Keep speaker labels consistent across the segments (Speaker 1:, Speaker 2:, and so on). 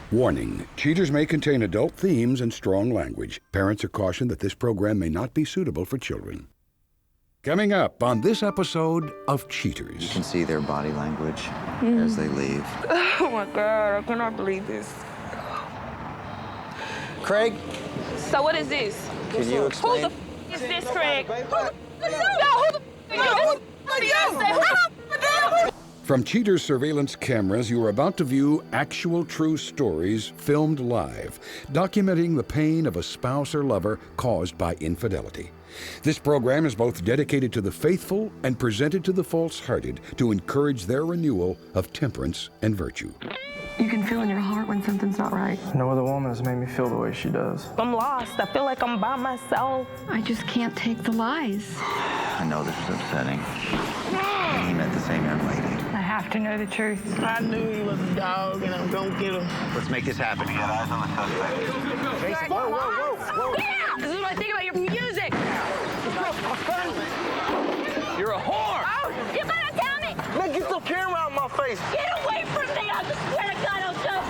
Speaker 1: Warning, cheaters may contain adult themes and strong language. Parents are cautioned that this program may not be suitable for children. Coming up on this episode of Cheaters.
Speaker 2: You can see their body language as they leave.
Speaker 3: Oh my God, I cannot believe this.
Speaker 2: Craig?
Speaker 3: So what is this?
Speaker 2: Can you explain?
Speaker 3: Who the is this, Craig? Who the
Speaker 1: From Cheaters surveillance cameras, you are about to view actual true stories filmed live, documenting the pain of a spouse or lover caused by infidelity. This program is both dedicated to the faithful and presented to the false-hearted to encourage their renewal of temperance and virtue.
Speaker 4: You can feel in your heart when something's not right.
Speaker 5: No other woman has made me feel the way she does.
Speaker 3: I'm lost. I feel like I'm by myself.
Speaker 4: I just can't take the lies.
Speaker 2: I know this is upsetting. He met the same young lady.
Speaker 4: I have to know the truth.
Speaker 6: I knew he was a dog, and I'm gonna get him.
Speaker 2: Let's make this happen. Get eyes on the suspect.
Speaker 6: Jason, whoa.
Speaker 3: Yeah! This is what I think about your music.
Speaker 6: You're a whore!
Speaker 3: Oh, you gotta tell me!
Speaker 6: Man, get the camera out of my face.
Speaker 3: Get away from me! I swear to God, I'll jump.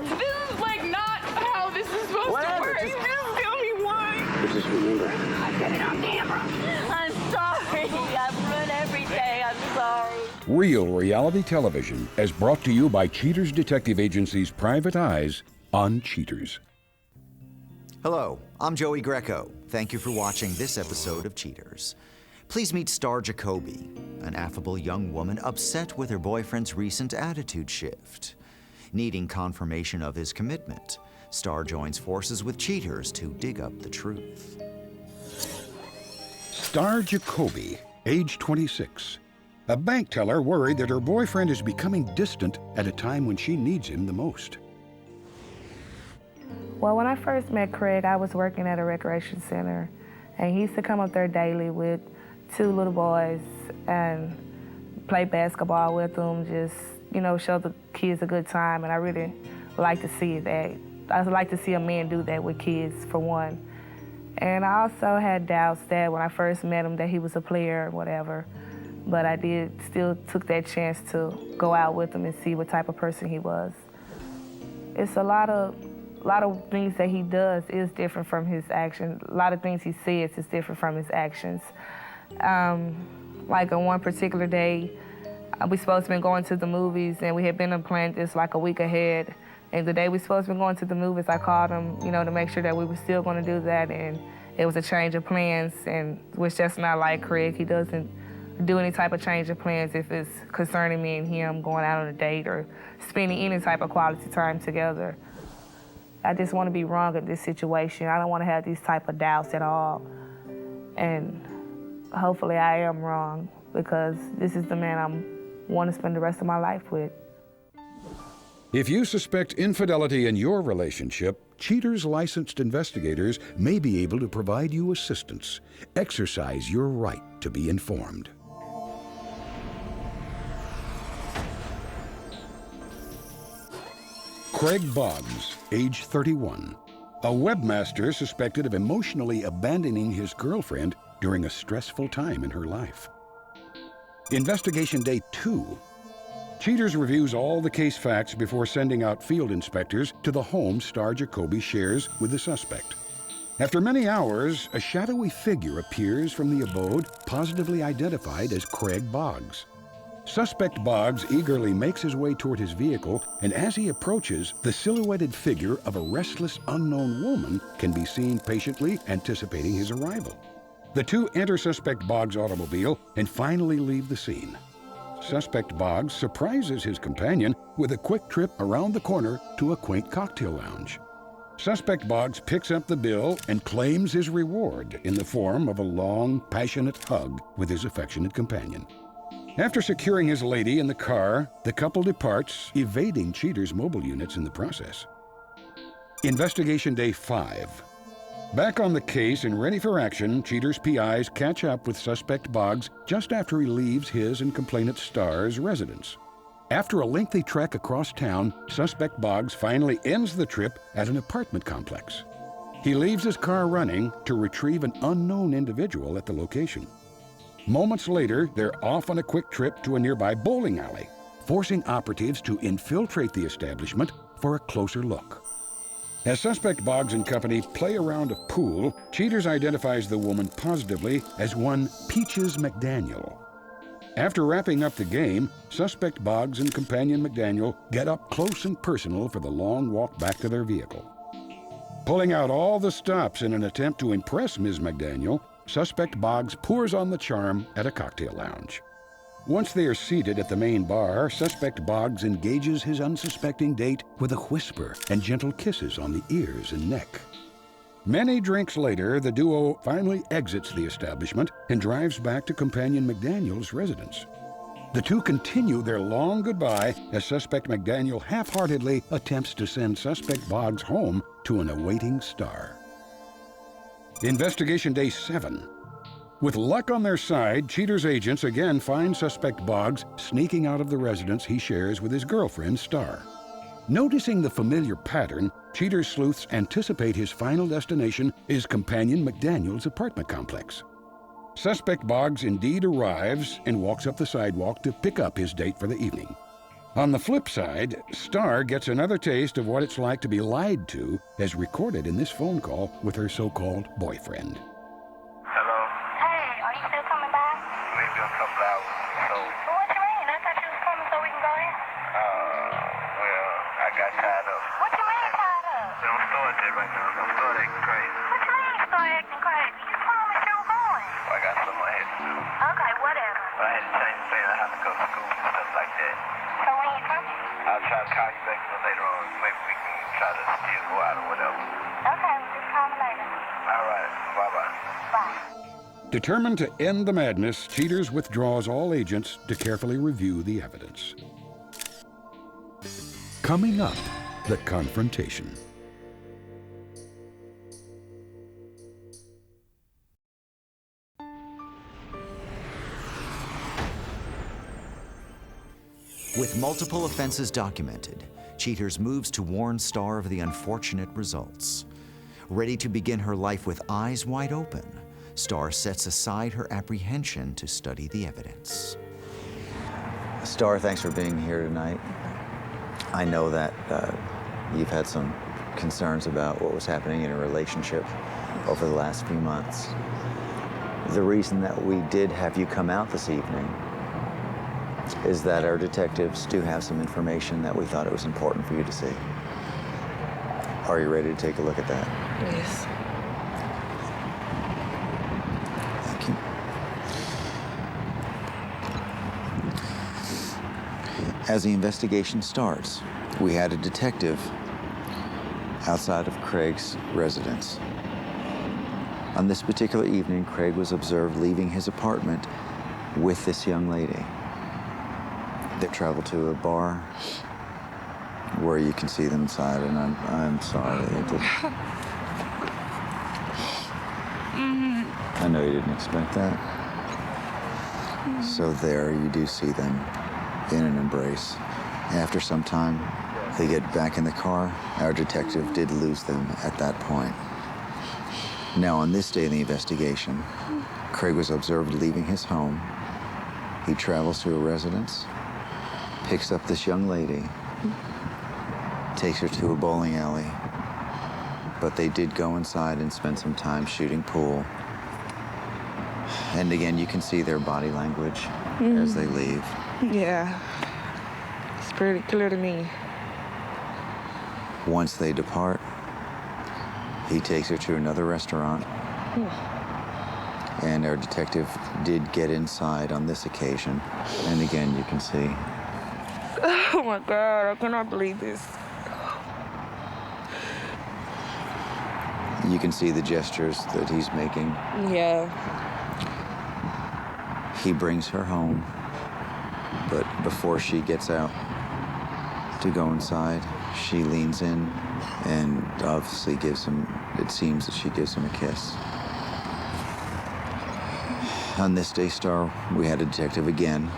Speaker 3: This is like not how this is supposed to work. Just tell me why.
Speaker 6: Just remember.
Speaker 3: I got it on camera. I'm sorry. I've ruined everything. I'm sorry.
Speaker 1: Real reality television is brought to you by Cheaters Detective Agency's Private Eyes on Cheaters.
Speaker 2: Hello, I'm Joey Greco. Thank you for watching this episode of Cheaters. Please meet star Jacobi, an affable young woman upset with her boyfriend's recent attitude shift. Needing confirmation of his commitment, Star joins forces with cheaters to dig up the truth.
Speaker 1: Star Jacobi, age 26. A bank teller worried that her boyfriend is becoming distant at a time when she needs him the most.
Speaker 7: Well, when I first met Craig, I was working at a recreation center, and he used to come up there daily with two little boys and play basketball with them, just, show the kids a good time, and I really like to see that. I like to see a man do that with kids, for one. And I also had doubts that when I first met him that he was a player or whatever, but I still took that chance to go out with him and see what type of person he was. It's a lot of things that he does is different from his actions. A lot of things he says is different from his actions. Like on one particular day, we supposed to be going to the movies, and we had been planned this like a week ahead. And the day we supposed to be going to the movies, I called him, to make sure that we were still going to do that, and it was a change of plans, and which that's not like Craig. He doesn't do any type of change of plans if it's concerning me and him going out on a date or spending any type of quality time together. I just want to be wrong in this situation. I don't want to have these type of doubts at all. And hopefully I am wrong, because this is the man I want to spend the rest of my life with.
Speaker 1: If you suspect infidelity in your relationship, Cheaters licensed investigators may be able to provide you assistance. Exercise your right to be informed. Craig Boggs, age 31. A webmaster suspected of emotionally abandoning his girlfriend during a stressful time in her life. Investigation Day 2. Cheaters reviews all the case facts before sending out field inspectors to the home Star Jacobi shares with the suspect. After many hours, a shadowy figure appears from the abode, positively identified as Craig Boggs. Suspect Boggs eagerly makes his way toward his vehicle, and as he approaches, the silhouetted figure of a restless, unknown woman can be seen patiently anticipating his arrival. The two enter Suspect Boggs' automobile and finally leave the scene. Suspect Boggs surprises his companion with a quick trip around the corner to a quaint cocktail lounge. Suspect Boggs picks up the bill and claims his reward in the form of a long, passionate hug with his affectionate companion. After securing his lady in the car, the couple departs, evading Cheaters' mobile units in the process. Investigation Day 5. Back on the case and ready for action, Cheaters' PIs catch up with Suspect Boggs just after he leaves his and complainant Star's residence. After a lengthy trek across town, Suspect Boggs finally ends the trip at an apartment complex. He leaves his car running to retrieve an unknown individual at the location. Moments later, they're off on a quick trip to a nearby bowling alley. forcing operatives to infiltrate the establishment for a closer look. As suspect Boggs and company play a round of pool, Cheaters identifies the woman positively as one Peaches McDaniel. After wrapping up the game, suspect Boggs and companion McDaniel get up close and personal for the long walk back to their vehicle. Pulling out all the stops in an attempt to impress Ms. McDaniel, suspect Boggs pours on the charm at a cocktail lounge. Once they are seated at the main bar, suspect Boggs engages his unsuspecting date with a whisper and gentle kisses on the ears and neck. Many drinks later, the duo finally exits the establishment and drives back to companion McDaniel's residence. The two continue their long goodbye as suspect McDaniel half-heartedly attempts to send suspect Boggs home to an awaiting star. Investigation Day 7. With luck on their side, Cheaters' agents again find suspect Boggs sneaking out of the residence he shares with his girlfriend, Star. Noticing the familiar pattern, Cheaters' sleuths anticipate his final destination is companion McDaniel's apartment complex. Suspect Boggs indeed arrives and walks up the sidewalk to pick up his date for the evening. On the flip side, Star gets another taste of what it's like to be lied to, as recorded in this phone call with her so-called boyfriend. Determined to end the madness, Cheaters withdraws all agents to carefully review the evidence. Coming up, the confrontation.
Speaker 2: With multiple offenses documented, Cheaters moves to warn Star of the unfortunate results. Ready to begin her life with eyes wide open, Star sets aside her apprehension to study the evidence. Star, thanks for being here tonight. I know that you've had some concerns about what was happening in a relationship over the last few months. The reason that we did have you come out this evening is that our detectives do have some information that we thought it was important for you to see. Are you ready to take a look at that?
Speaker 3: Yes.
Speaker 2: Thank you. As the investigation starts, we had a detective outside of Craig's residence. On this particular evening, Craig was observed leaving his apartment with this young lady. They traveled to a bar where you can see them inside, and I'm sorry that they did. I know you didn't expect that. So there you do see them in an embrace. After some time, they get back in the car. Our detective did lose them at that point. Now, on this day in the investigation, Craig was observed leaving his home. He travels to a residence, picks up this young lady, takes her to a bowling alley, but they did go inside and spend some time shooting pool. And again, you can see their body language as they leave.
Speaker 3: Yeah. It's pretty clear to me.
Speaker 2: Once they depart, he takes her to another restaurant. And our detective did get inside on this occasion. And again, you can see.
Speaker 3: Oh my God, I cannot believe this.
Speaker 2: You can see the gestures that he's making.
Speaker 3: Yeah.
Speaker 2: He brings her home, but before she gets out to go inside, she leans in and obviously gives him, it seems that she gives him a kiss. On this day, Star, we had a detective again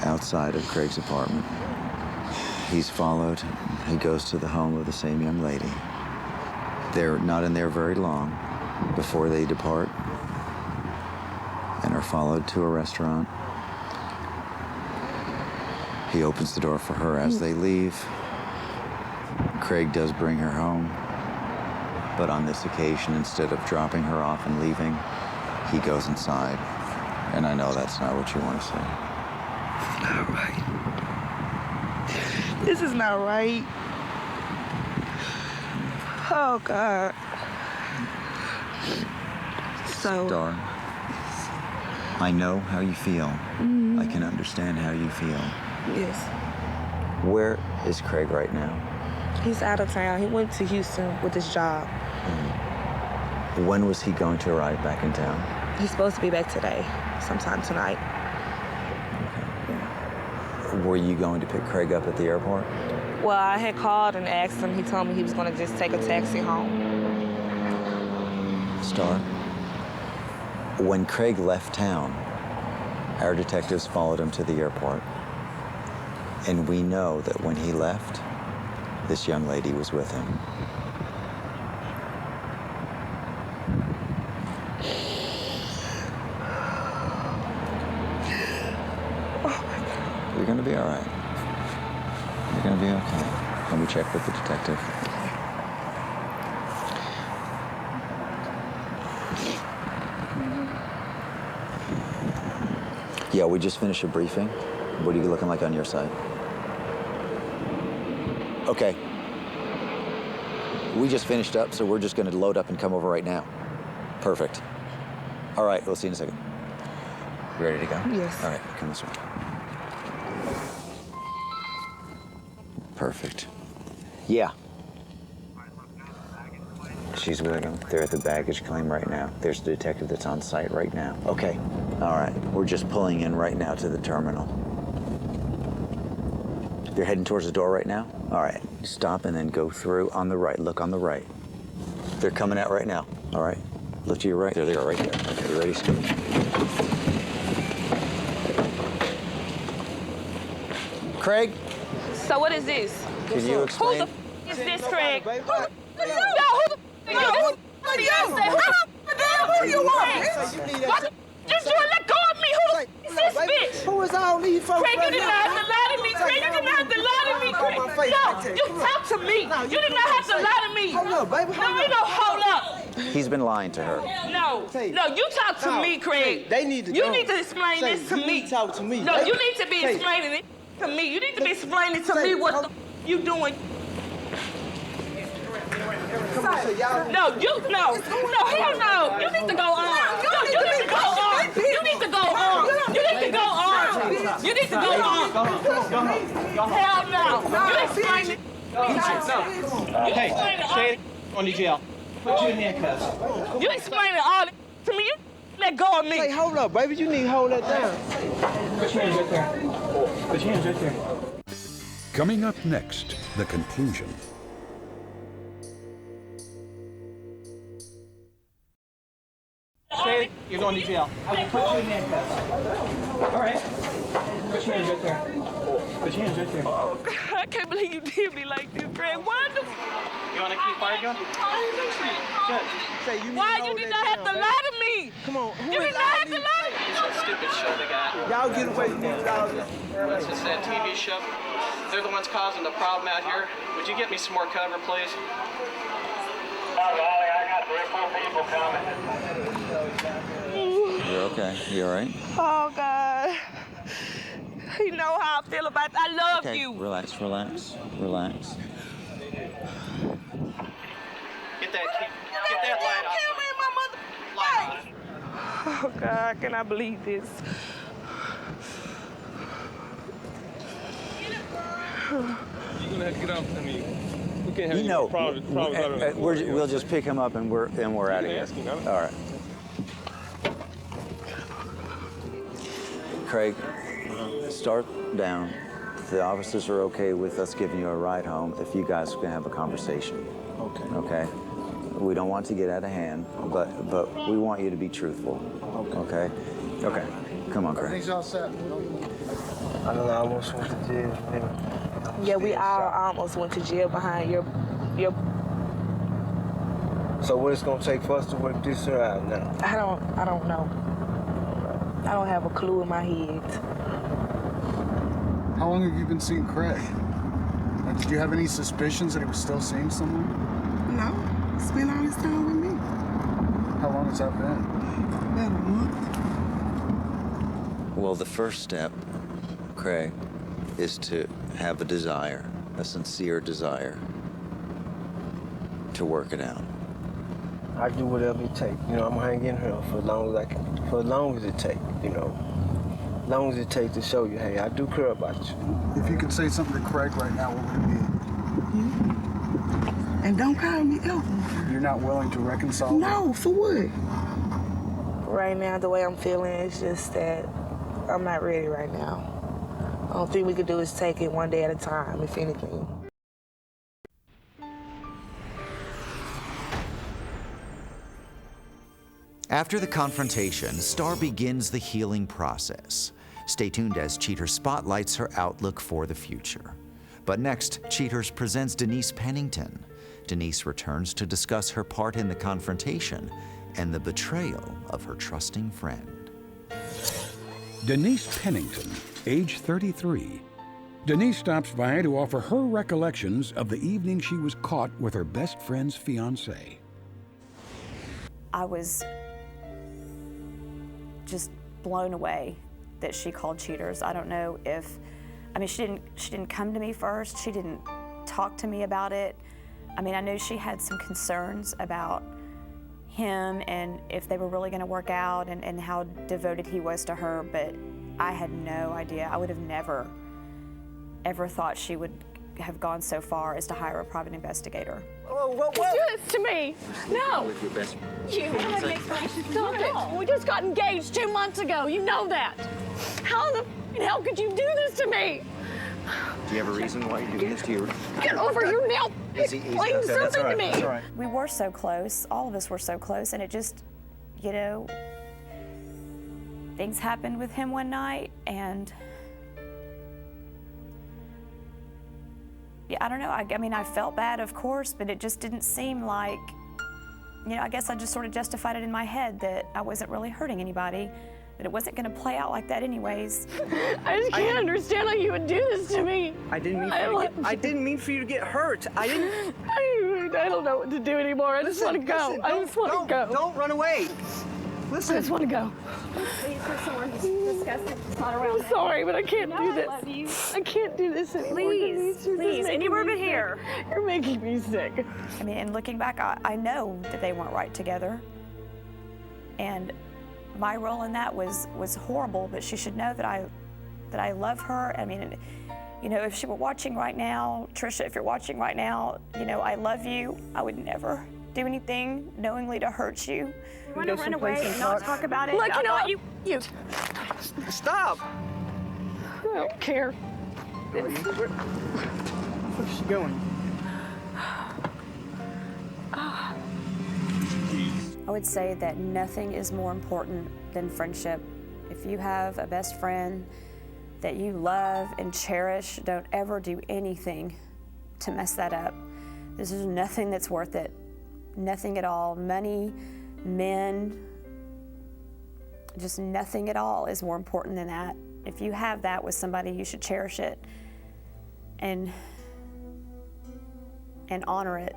Speaker 2: outside of Craig's apartment. He's followed. He goes to the home of the same young lady. They're not in there very long before they depart and are followed to a restaurant. He opens the door for her as they leave. Craig does bring her home. But on this occasion, instead of dropping her off and leaving, he goes inside. And I know that's not what you want to say.
Speaker 8: It's not right. This is not right. Oh, God. So...
Speaker 2: Star, I know how you feel. I can understand how you feel.
Speaker 8: Yes.
Speaker 2: Where is Craig right now?
Speaker 8: He's out of town. He went to Houston with his job.
Speaker 2: When was he going to arrive back in town?
Speaker 8: He's supposed to be back today, sometime tonight.
Speaker 2: Were you going to pick Craig up at the airport?
Speaker 8: Well, I had called and asked him. He told me he was going to just take a taxi home.
Speaker 2: Star, when Craig left town, our detectives followed him to the airport. And we know that when he left, this young lady was with him. You're gonna be all right. You're gonna be okay. Let me check with the detective. Yeah, we just finished a briefing. What are you looking like on your side? Okay. We just finished up, so we're just gonna load up and come over right now. Perfect. All right, we'll see you in a second. You ready to go?
Speaker 8: Yes.
Speaker 2: All right, come this way. Perfect. Yeah. She's with him. They're at the baggage claim right now. There's the detective that's on site right now. Okay. All right. We're just pulling in right now to the terminal. You're heading towards the door right now? All right. Stop and then go through on the right. Look on the right. They're coming out right now. All right. Look to your right. There they are right there. Okay, you ready, Scooby? Craig?
Speaker 8: So what is this?
Speaker 2: Can you explain?
Speaker 8: Who the is this, Craig? Who the
Speaker 3: Who do you want?
Speaker 8: What the you doing? Let go of me. Who the is this bitch?
Speaker 6: Who is all these folks?
Speaker 8: Craig, you did not have to lie to me. Craig, you did not have to lie to me, Craig. No, you talk to me. You did not have to lie to me.
Speaker 6: Hold up, baby.
Speaker 8: No, we don't hold up.
Speaker 2: He's been lying to her.
Speaker 8: No, you talk to me, Craig.
Speaker 6: They need to
Speaker 8: You
Speaker 6: go.
Speaker 8: need to explain this to
Speaker 6: You
Speaker 8: me.
Speaker 6: need to talk to me.
Speaker 8: No, you need to be explaining it to me. You need to be explaining to me what the you doing. No, hell no. You need to go on. No, you need to go on. You need to go on. You need to go on. You need to go on. Hell no. You explain it.
Speaker 9: Hey, say it on the jail. Put you in handcuffs.
Speaker 8: You explain it all to me. You let go of me.
Speaker 6: Hey, hold up, baby. You need to hold that down.
Speaker 9: Put your hands right there. Put your hands right there.
Speaker 1: Coming up next, the conclusion.
Speaker 9: Say it, you're going to jail. I will put you in handcuffs. All right. Put your hands right there. Put your hands right there.
Speaker 8: Oh, God, I can't believe you did me like this, Greg. Why the
Speaker 9: You want to keep quiet, John?
Speaker 8: Why you did not have to lie to me?
Speaker 6: Come on.
Speaker 8: You did not have to lie to me.
Speaker 9: It's that stupid show they got.
Speaker 6: Y'all get away from these dogs.
Speaker 9: It's just that TV show. They're the ones causing the problem out here. Would you get me some more cover, please?
Speaker 10: I got 3 or 4 people coming.
Speaker 2: You're okay. You all right?
Speaker 8: Oh, God. You know how I feel about that. I love you.
Speaker 2: Relax.
Speaker 9: Get that light off. Light off.
Speaker 8: Oh, God, can I believe this?
Speaker 11: You're gonna have to get off. I mean, we can't have
Speaker 2: You know,
Speaker 11: we'll
Speaker 2: just pick him up and we're out of here. All right. Craig, start down. The officers are okay with us giving you a ride home if you guys can have a conversation.
Speaker 6: Okay.
Speaker 2: Okay? We don't want to get out of hand, but we want you to be truthful. Okay? Okay. Come on, Craig.
Speaker 6: These all set.
Speaker 5: I don't know, I almost went to jail.
Speaker 8: Yeah, we all almost went to jail behind your.
Speaker 5: So what it's gonna take for us to work this out now?
Speaker 8: I don't know. I don't have a clue in my head.
Speaker 12: How long have you been seeing Craig? Did you have any suspicions that he was still seeing someone?
Speaker 13: No, he spent all his time with me.
Speaker 12: How long has that been?
Speaker 13: About a month.
Speaker 2: Well, the first step, Craig, is to have a desire, a sincere desire, to work it out.
Speaker 5: I do whatever it takes. You know, I'm hanging in here for as long as I can, for as long as it takes, you know. As long as it takes to show you, hey, I do care about you.
Speaker 12: If you could say something to Craig right now, what would it be?
Speaker 13: And don't call me ever.
Speaker 12: You're not willing to reconcile?
Speaker 13: No, for what?
Speaker 7: Right now, the way I'm feeling is just that I'm not ready right now. The only thing we could do is take it one day at a time, if anything.
Speaker 2: After the confrontation, Star begins the healing process. Stay tuned as Cheaters spotlights her outlook for the future. But next, Cheaters presents Denise Pennington. Denise returns to discuss her part in the confrontation and the betrayal of her trusting friend.
Speaker 1: Denise Pennington, age 33. Denise stops by to offer her recollections of the evening she was caught with her best friend's fiancé.
Speaker 14: I was just blown away that she called Cheaters. I don't know if, I mean, she didn't come to me first. She didn't talk to me about it. I mean, I knew she had some concerns about him and if they were really gonna work out and how devoted he was to her, but I had no idea. I would have never, ever thought she would have gone so far as to hire a private investigator.
Speaker 8: Whoa, whoa, whoa. Do this to me. No.
Speaker 11: With your best
Speaker 8: You had an explanation. Stop it. We just got engaged 2 months ago. You know that. How the hell could you do this to me?
Speaker 2: Do you have a reason why you're doing this to your...
Speaker 8: Get over here now. Explain something to me.
Speaker 14: We were so close. All of us were so close, and it just, you know, things happened with him one night, and yeah, I don't know. I mean, I felt bad, of course, but it just didn't seem like, you know, I guess I just sort of justified it in my head that I wasn't really hurting anybody, that it wasn't going to play out like that anyways.
Speaker 8: I just can't understand how you would do this to me.
Speaker 9: I didn't mean for you to get hurt. I
Speaker 8: don't know what to do anymore. I just want to go. I just want to go.
Speaker 9: Don't run away. Listen.
Speaker 8: I just want to go.
Speaker 3: Please, for someone who's disgusting. It's not around.
Speaker 8: I'm sorry, but I can't do this.
Speaker 3: I love you.
Speaker 8: I can't do this anymore.
Speaker 14: Please, anywhere but here.
Speaker 8: You're making me sick.
Speaker 14: I mean, and looking back, I know that they weren't right together. And my role in that was horrible, but she should know that I love her. I mean, you know, if she were watching right now, Trisha, if you're watching right now, you know, I love you. I would never do anything knowingly to hurt you.
Speaker 8: You want to run away and not talk about it? Look, you know what? You.
Speaker 9: Stop.
Speaker 8: I don't care.
Speaker 9: Where's she going?
Speaker 14: I would say that nothing is more important than friendship. If you have a best friend that you love and cherish, don't ever do anything to mess that up. There's nothing that's worth it. Nothing at all. Money, men, just nothing at all is more important than that. If you have that with somebody, you should cherish it and honor it.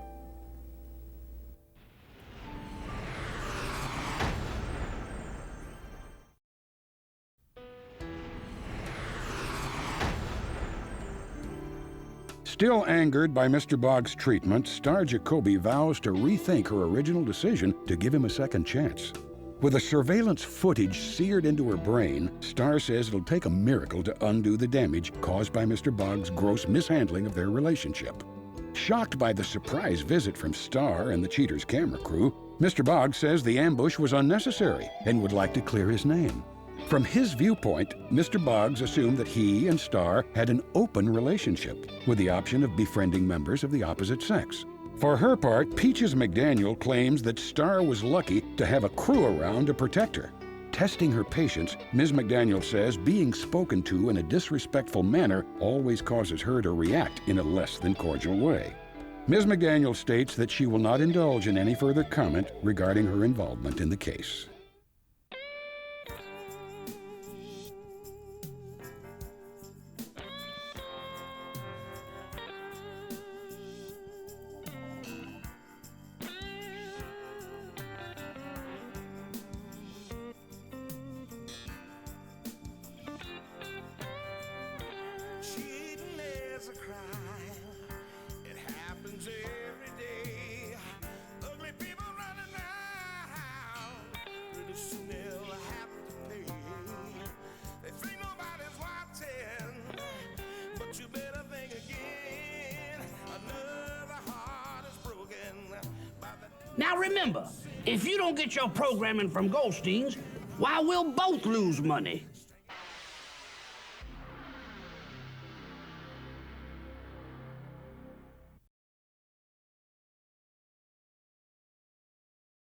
Speaker 1: Still angered by Mr. Boggs' treatment, Star Jacobi vows to rethink her original decision to give him a second chance. With the surveillance footage seared into her brain, Star says it'll take a miracle to undo the damage caused by Mr. Boggs' gross mishandling of their relationship. Shocked by the surprise visit from Star and the Cheaters camera crew, Mr. Boggs says the ambush was unnecessary and would like to clear his name. From his viewpoint, Mr. Boggs assumed that he and Star had an open relationship, with the option of befriending members of the opposite sex. For her part, Peaches McDaniel claims that Star was lucky to have a crew around to protect her. Testing her patience, Ms. McDaniel says being spoken to in a disrespectful manner always causes her to react in a less than cordial way. Ms. McDaniel states that she will not indulge in any further comment regarding her involvement in the case.
Speaker 15: Now remember, if you don't get your programming from Goldstein's, why, we'll both lose money.